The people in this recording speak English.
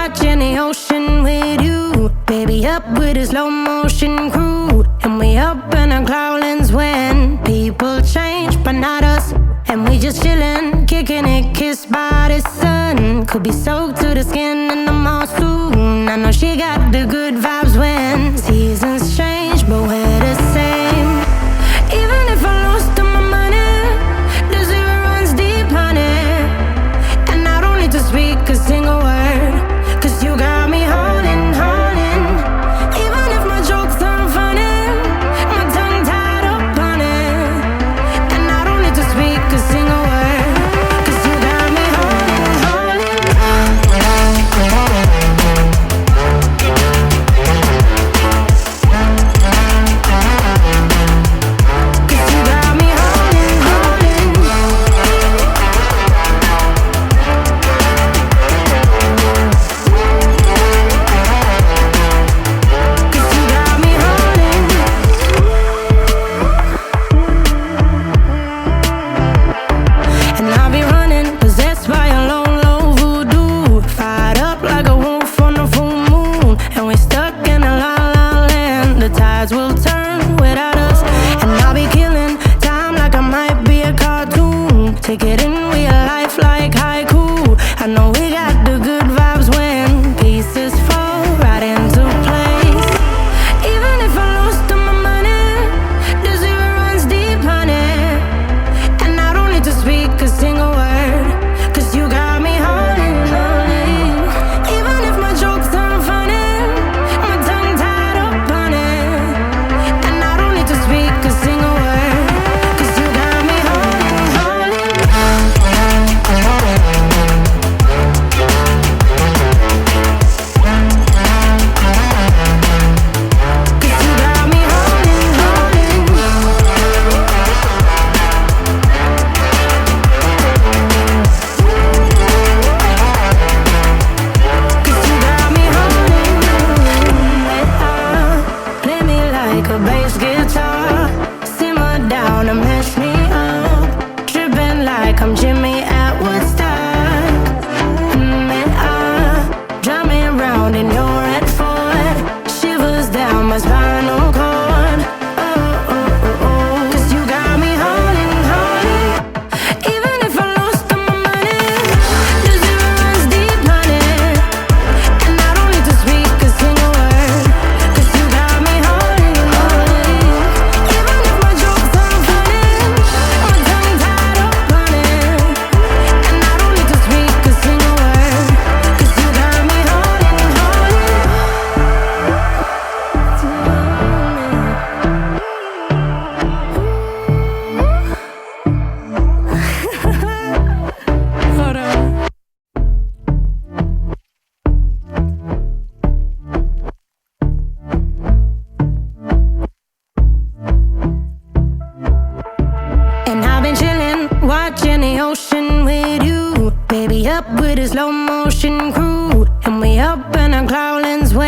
watching the ocean with you. Baby, up with a slow motion crew. And we up in our clouds when people change, but not us. And we just chillin', kicking it, kissed by the sun. Could be soaked to the skin in the mall soon. I know she got the good vibes when seasons change, but we're the same. Even if I lost all my money, the zero runs deep, honey. And I don't need to speak a single word, 'cause you got me holding, holding. Even if my jokes aren't funny, my tongue tied up on it. And I don't need to speak a single word, 'cause you got me holding, holding. 'Cause you got me holding, holding. Cause you got me holding. And I'll be running, possessed by a low, low voodoo. Fired up like a wolf on a full moon. And we're stuck in a la la land. The tides will turn without us. And I'll be killing time like I might be a cartoon. Take it in real life like haiku. I know we got the good vibes when pieces fall right into place. Even if I lost all my money, the zero runs deep, honey. And I don't need to speak a single word, 'cause you got me holding, holding. Even if my jokes aren't funny, my tongue tied up on it. And I don't need to speak a single word, 'cause you got me holding, holding. 'Cause you got me holding, holding. Cause you got me holding. Play me like a bass guitar. Simmer down and mash me up. Tripping like I'm Jimmy at Woodstock. Drive me around in your red Ford. Shivers down my spinal cord. Oh, oh, oh, oh. 'Cause you got me holding, holding. Even if I lost all my money, the zero runs deep, honey. And I don't need to speak a single word, 'cause you got me holding, holding. Even if my jokes aren't funny, my tongue tied up on it. And I don't need to speak a single word, 'cause you got me holding, holding. Hold on. And I've been chillin', watching the ocean with you. Baby, up with a slow motion crew. And we up in our clouds when